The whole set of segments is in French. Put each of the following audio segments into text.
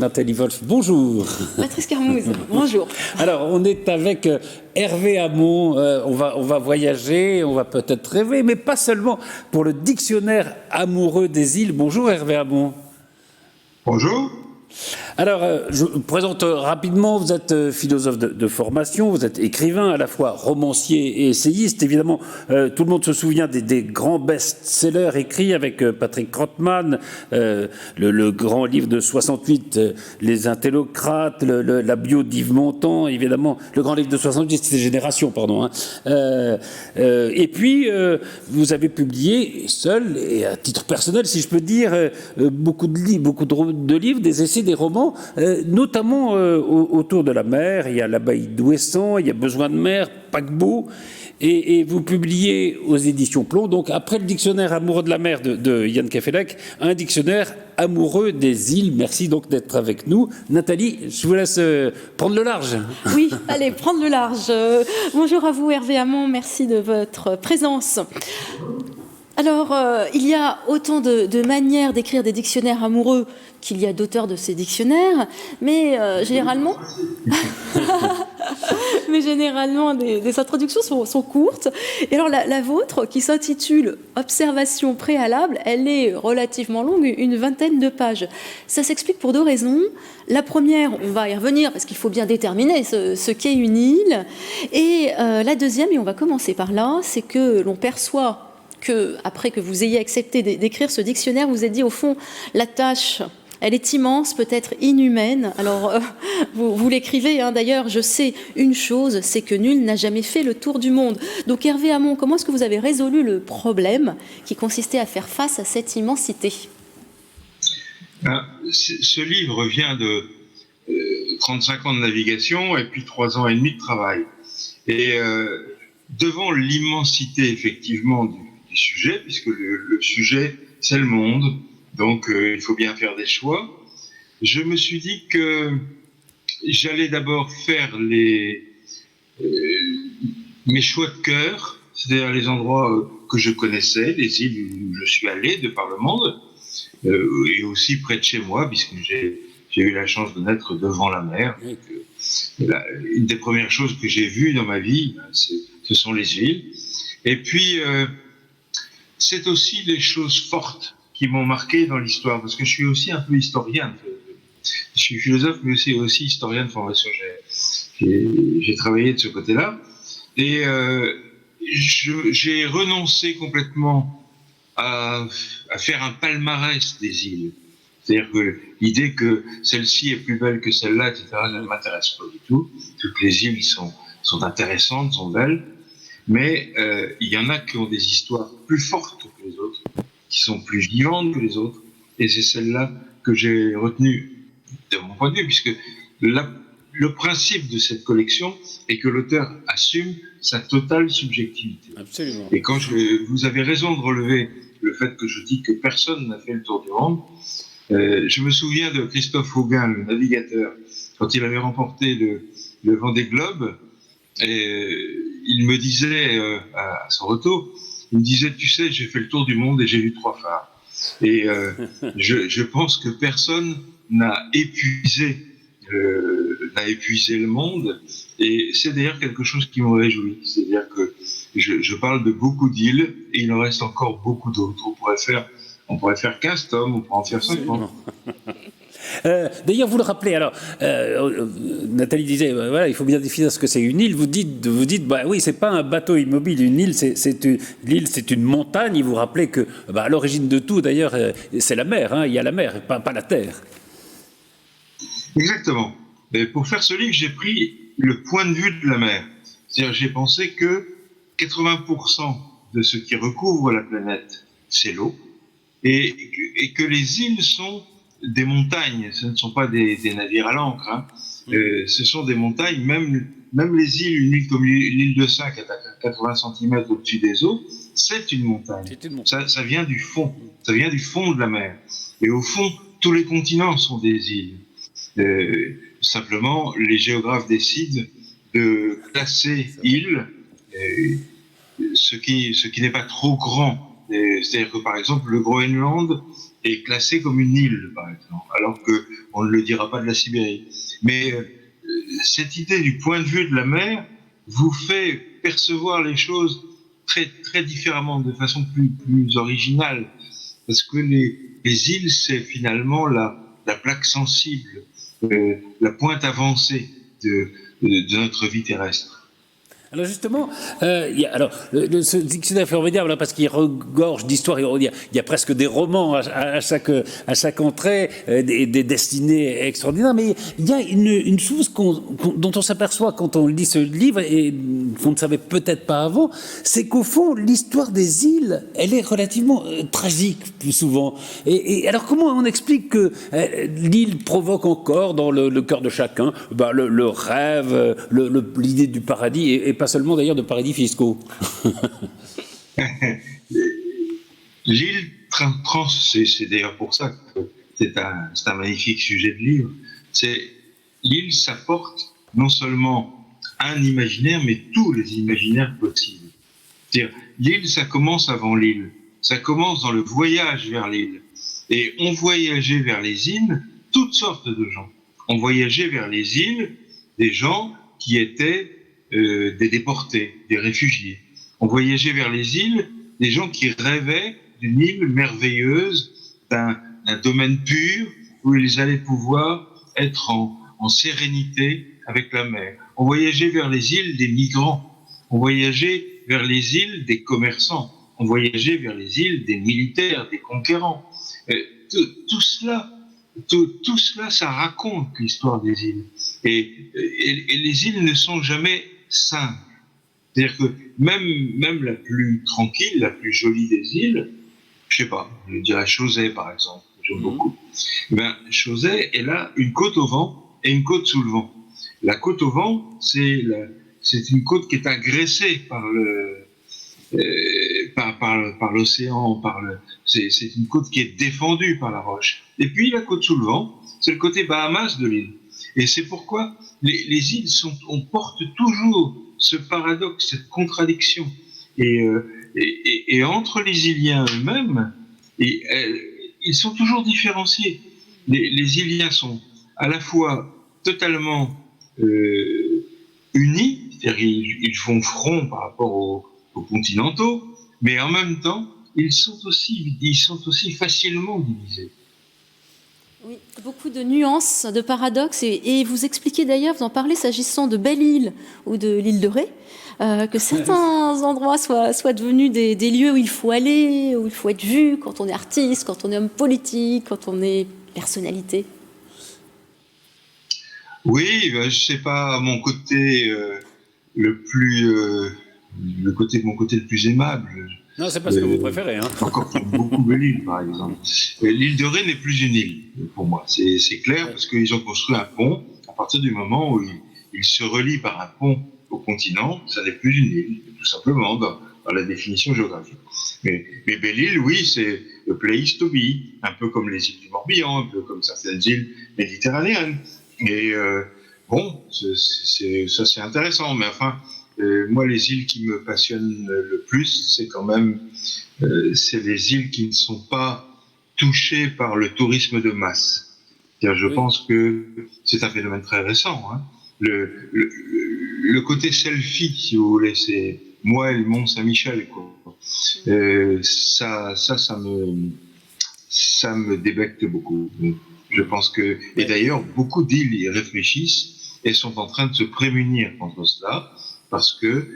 Nathalie Wolf, bonjour. Patrice Carmouze, bonjour. Alors, on est avec Hervé Hamon, on va voyager, on va peut-être rêver, mais pas seulement, pour le dictionnaire amoureux des îles. Bonjour Hervé Hamon. Bonjour. Alors, je vous présente rapidement, vous êtes philosophe de formation, vous êtes écrivain, à la fois romancier et essayiste. Évidemment, tout le monde se souvient des grands best-sellers écrits avec Patrick Krotman, le grand livre de 68, Les Intellocrates, la bio d'Yves Montand, évidemment, le grand livre de 68, c'était Génération, pardon. Et puis, vous avez publié, seul et à titre personnel, si je peux dire, beaucoup de livres, des essais, des romans, notamment autour de la mer. Il y a l'abbaye d'Ouessant, il y a Besoin de mer, Paquebot, et vous publiez aux éditions Plomb, donc après le dictionnaire amoureux de la mer de Yann Kefelec, un dictionnaire amoureux des îles. Merci donc d'être avec nous. Nathalie, je vous laisse prendre le large. Oui, allez, prendre le large. Bonjour à vous Hervé Hamon, merci de votre présence. Alors, il y a autant de manières d'écrire des dictionnaires amoureux qu'il y a d'auteurs de ces dictionnaires, mais généralement, des introductions sont courtes. Et alors, la vôtre, qui s'intitule « Observation préalable », elle est relativement longue, une 20aine de pages. Ça s'explique pour deux raisons. La première, on va y revenir, parce qu'il faut bien déterminer ce qu'est une île. Et la deuxième, et on va commencer par là, c'est que l'on perçoit que, après que vous ayez accepté d'écrire ce dictionnaire, vous avez dit, au fond, la tâche, elle est immense, peut-être inhumaine. Alors, vous l'écrivez, hein, d'ailleurs, je sais une chose, c'est que nul n'a jamais fait le tour du monde. Donc, Hervé Hamon, comment est-ce que vous avez résolu le problème qui consistait à faire face à cette immensité ? Ce livre vient de 35 ans de navigation et puis 3 ans et demi de travail. Et devant l'immensité, effectivement, du sujet, puisque le sujet, c'est le monde, donc il faut bien faire des choix. Je me suis dit que j'allais d'abord faire mes choix de cœur, c'est-à-dire les endroits que je connaissais, les îles où je suis allé de par le monde, et aussi près de chez moi, puisque j'ai eu la chance de naître devant la mer. Donc, une des premières choses que j'ai vues dans ma vie, ce sont les îles. Et puis, c'est aussi des choses fortes qui m'ont marqué dans l'histoire, parce que je suis aussi un peu historien. Je suis philosophe, mais aussi historien de formation. J'ai travaillé de ce côté-là. Et j'ai renoncé complètement à faire un palmarès des îles. C'est-à-dire que l'idée que celle-ci est plus belle que celle-là, etc., ça ne m'intéresse pas du tout. Toutes les îles sont intéressantes, sont belles. Mais il y en a qui ont des histoires plus fortes que les autres, qui sont plus vivantes que les autres, et c'est celle-là que j'ai retenue de mon point de vue, puisque le principe de cette collection est que l'auteur assume sa totale subjectivité. Absolument. Et quand vous avez raison de relever le fait que je dis que personne n'a fait le tour du monde, je me souviens de Christophe Auguin, le navigateur, quand il avait remporté le Vendée Globe, et il me disait, à son retour, il me disait, tu sais, j'ai fait le tour du monde et j'ai vu 3 phares. Et je pense que personne n'a épuisé le monde. Et c'est d'ailleurs quelque chose qui me réjouit. C'est-à-dire que je parle de beaucoup d'îles et il en reste encore beaucoup d'autres. On pourrait faire 15 tomes, on pourrait en faire 50. D'ailleurs, vous le rappelez, alors, Nathalie disait, voilà, il faut bien définir ce que c'est une île. Vous dites, bah oui, c'est pas un bateau immobile, une île, l'île, c'est une montagne. Et vous rappelez que, à l'origine de tout, d'ailleurs, c'est la mer, hein, il y a la mer, pas la terre. Exactement. Et pour faire ce livre, j'ai pris le point de vue de la mer. C'est-à-dire, j'ai pensé que 80% de ce qui recouvre la planète, c'est l'eau, et que les îles sont des montagnes, ce ne sont pas des navires à l'ancre, hein. Ce sont des montagnes, même les îles, une île comme l'île de Saint qui est à 80 cm au-dessus des eaux, c'est une montagne. Ça vient du fond, ça vient du fond de la mer. Et au fond, tous les continents sont des îles. Simplement, les géographes décident de classer îles, ce qui n'est pas trop grand. C'est-à-dire que, par exemple, le Groenland est classé comme une île, par exemple, alors que on ne le dira pas de la Sibérie. Mais cette idée du point de vue de la mer vous fait percevoir les choses très, très différemment, de façon plus originale. Parce que les îles, c'est finalement la plaque sensible, la pointe avancée de notre vie terrestre. Alors justement, ce dictionnaire formidable, parce qu'il regorge d'histoires, il y a presque des romans à chaque entrée, des destinées extraordinaires, mais il y a une chose dont on s'aperçoit quand on lit ce livre, et qu'on ne savait peut-être pas avant, c'est qu'au fond, l'histoire des îles, elle est relativement tragique, plus souvent. Et alors comment on explique que l'île provoque encore dans le cœur de chacun le rêve, l'idée du paradis, et pas seulement d'ailleurs de paradis fiscaux. L'île prend, c'est d'ailleurs pour ça que c'est un magnifique sujet de livre. L'île, ça porte non seulement un imaginaire, mais tous les imaginaires possibles. C'est-à-dire, l'île, ça commence avant l'île. Ça commence dans le voyage vers l'île. Et on voyageait vers les îles toutes sortes de gens. On voyageait vers les îles des gens qui étaient des déportés, des réfugiés. On voyageait vers les îles des gens qui rêvaient d'une île merveilleuse, d'un domaine pur où ils allaient pouvoir être en sérénité avec la mer. On voyageait vers les îles des migrants. On voyageait vers les îles des commerçants. On voyageait vers les îles des militaires, des conquérants. Tout cela, ça raconte l'histoire des îles. Et les îles ne sont jamais simple. C'est-à-dire que même la plus tranquille, la plus jolie des îles, je sais pas, je dirais Chausey par exemple, j'aime beaucoup. Chausey, elle a une côte au vent et une côte sous le vent. La côte au vent, c'est une côte qui est agressée par l'océan, c'est une côte qui est défendue par la roche. Et puis la côte sous le vent, c'est le côté Bahamas de l'île. Et c'est pourquoi les îles on porte toujours ce paradoxe, cette contradiction. Et entre les Iliens eux-mêmes, ils sont toujours différenciés. Les Iliens sont à la fois totalement unis, c'est-à-dire ils font front par rapport aux continentaux, mais en même temps, ils sont aussi facilement divisés. Oui, beaucoup de nuances, de paradoxes, et vous expliquez d'ailleurs, vous en parlez s'agissant de Belle-Île ou de l'île de Ré, que certains endroits soient devenus des lieux où il faut aller, où il faut être vu quand on est artiste, quand on est homme politique, quand on est personnalité. Oui, je sais pas, mon côté mon côté le plus aimable. Non, c'est pas ce que vous préférez. Encore beaucoup Belle-Île, par exemple. L'île de Ré n'est plus une île, pour moi. C'est clair, parce qu'ils ont construit un pont. À partir du moment où il se relie par un pont au continent, ça n'est plus une île, tout simplement, dans la définition géographique. Mais Belle-Île, oui, c'est le place to be, un peu comme les îles du Morbihan, un peu comme certaines îles méditerranéennes. Et ça c'est intéressant, mais enfin... moi, les îles qui me passionnent le plus, c'est quand même c'est les îles qui ne sont pas touchées par le tourisme de masse. Je pense que c'est un phénomène très récent. Le côté selfie, si vous voulez, c'est moi et le Mont Saint-Michel. Ça me débecte beaucoup. Je pense que, et d'ailleurs, beaucoup d'îles y réfléchissent et sont en train de se prémunir contre cela. Parce que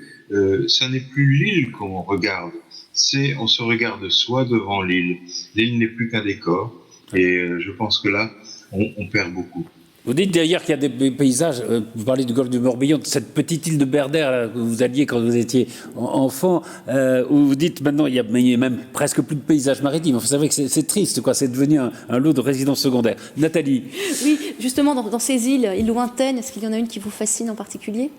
ça n'est plus l'île qu'on regarde, on se regarde soi devant l'île. L'île n'est plus qu'un décor, et je pense que là, on perd beaucoup. Vous dites d'ailleurs qu'il y a des paysages, vous parlez du golfe du Morbihan, de cette petite île de Berdère là, que vous alliez quand vous étiez enfant, où vous dites maintenant il y a même presque plus de paysages maritimes. Vous savez que c'est triste, quoi. C'est devenu un lot de résidences secondaires. Nathalie. Oui, justement, dans ces îles lointaines, est-ce qu'il y en a une qui vous fascine en particulier ?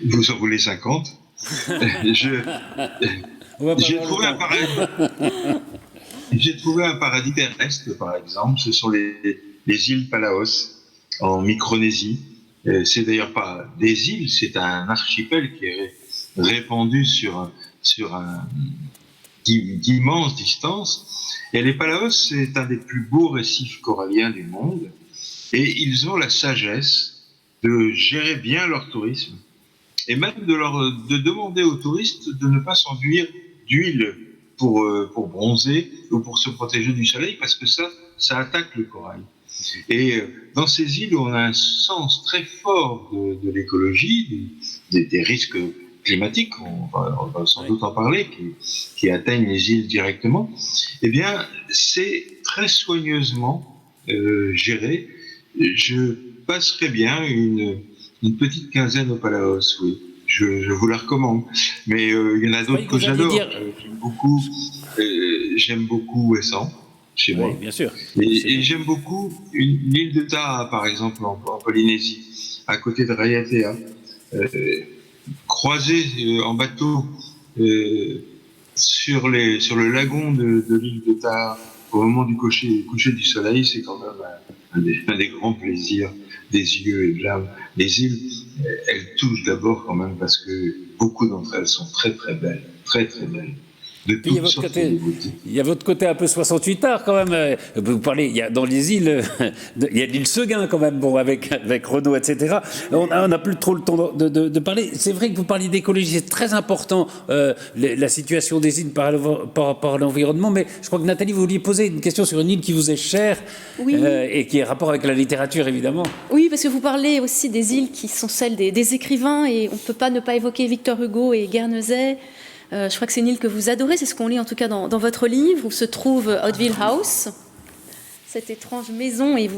Vous en voulez 50 ? J'ai trouvé un paradis terrestre, par exemple. Ce sont les îles Palaos, en Micronésie. C'est d'ailleurs pas des îles, c'est un archipel qui est répandu sur d'immenses distances. Et les Palaos, c'est un des plus beaux récifs coralliens du monde. Et ils ont la sagesse de gérer bien leur tourisme. Et même de demander aux touristes de ne pas s'enduire d'huile pour bronzer ou pour se protéger du soleil, parce que ça attaque le corail. Et dans ces îles où on a un sens très fort de l'écologie, des risques climatiques, on va sans doute en parler, qui atteignent les îles directement, eh bien, c'est très soigneusement géré. Je passerai bien une petite quinzaine au Palaos, oui. Je vous la recommande. Mais il y en a d'autres que j'adore. J'aime beaucoup Ouessant, chez moi. Oui, bien sûr. Et j'aime beaucoup l'île de Taha, par exemple, en Polynésie, à côté de Raiatea. Croiser en bateau sur le lagon de l'île de Taha au moment du coucher du soleil, c'est quand même un des grands plaisirs des yeux et de l'âme. Les îles, elles touchent d'abord quand même parce que beaucoup d'entre elles sont très très belles, très très belles. Il y a votre côté un peu 68 art quand même. Vous parlez, il y a dans les îles, il y a l'île Seguin quand même, bon, avec Renaud, etc. On n'a plus trop le temps de parler. C'est vrai que vous parliez d'écologie, c'est très important, la situation des îles par rapport à l'environnement. Mais je crois que Nathalie, vous vouliez poser une question sur une île qui vous est chère, oui. Et qui est rapport avec la littérature, évidemment. Oui, parce que vous parlez aussi des îles qui sont celles des écrivains, et on ne peut pas ne pas évoquer Victor Hugo et Guernesey. Je crois que c'est une île que vous adorez, c'est ce qu'on lit en tout cas dans votre livre, où se trouve Hauteville House, cette étrange maison, et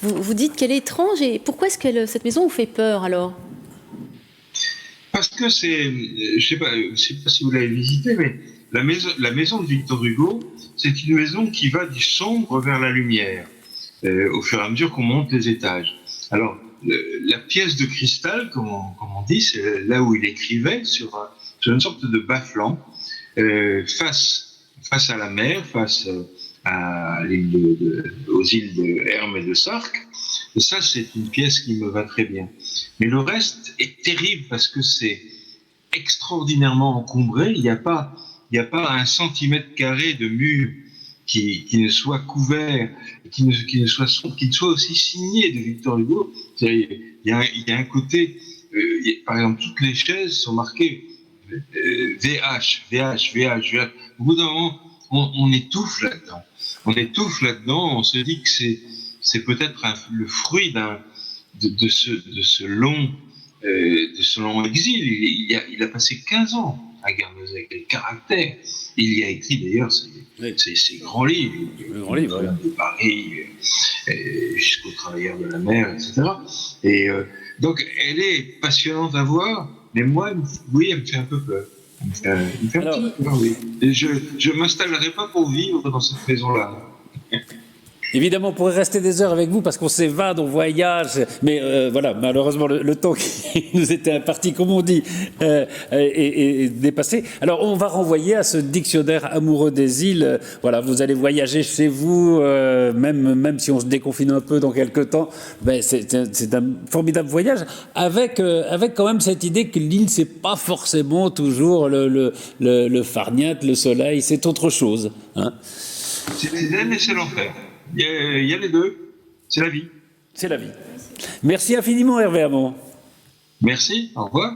vous dites qu'elle est étrange, et pourquoi est-ce que cette maison vous fait peur alors? Parce que je sais pas si vous l'avez visitée, mais la maison de Victor Hugo, c'est une maison qui va du sombre vers la lumière, au fur et à mesure qu'on monte les étages. Alors, la pièce de cristal, comme on dit, c'est là où il écrivait sur une sorte de bas-flanc, face à la mer, face aux îles de Hermes et de Sark. Et ça, c'est une pièce qui me va très bien. Mais le reste est terrible parce que c'est extraordinairement encombré. Il n'y a pas un centimètre carré de mur qui ne soit couvert, qui ne soit aussi signé de Victor Hugo. Il y a un côté, par exemple, toutes les chaises sont marquées VH. Au bout d'un moment, on étouffe là-dedans. On se dit que c'est peut-être le fruit de ce long exil. Il a passé 15 ans à Guernesey, quel caractère. Il y a écrit d'ailleurs ces grands livres, de Paris jusqu'aux Travailleurs de la mer, etc. Et donc, elle est passionnante à voir, mais moi, oui, elle me fait un peu peur. Elle me fait un petit peu peur, oui. Et je ne m'installerai pas pour vivre dans cette maison-là. Évidemment, on pourrait rester des heures avec vous parce qu'on s'évade, on voyage, mais voilà, malheureusement, le temps qui nous était imparti, comme on dit, est dépassé. Alors, on va renvoyer à ce dictionnaire amoureux des îles. Voilà, vous allez voyager chez vous, même si on se déconfine un peu dans quelques temps. Ben, c'est un formidable voyage, avec quand même cette idée que l'île, c'est pas forcément toujours le farniente, le soleil, c'est autre chose. Hein. C'est l'Éden et c'est l'enfer. Il y a les deux, c'est la vie. C'est la vie. Merci infiniment, Hervé Hamon. Merci, au revoir.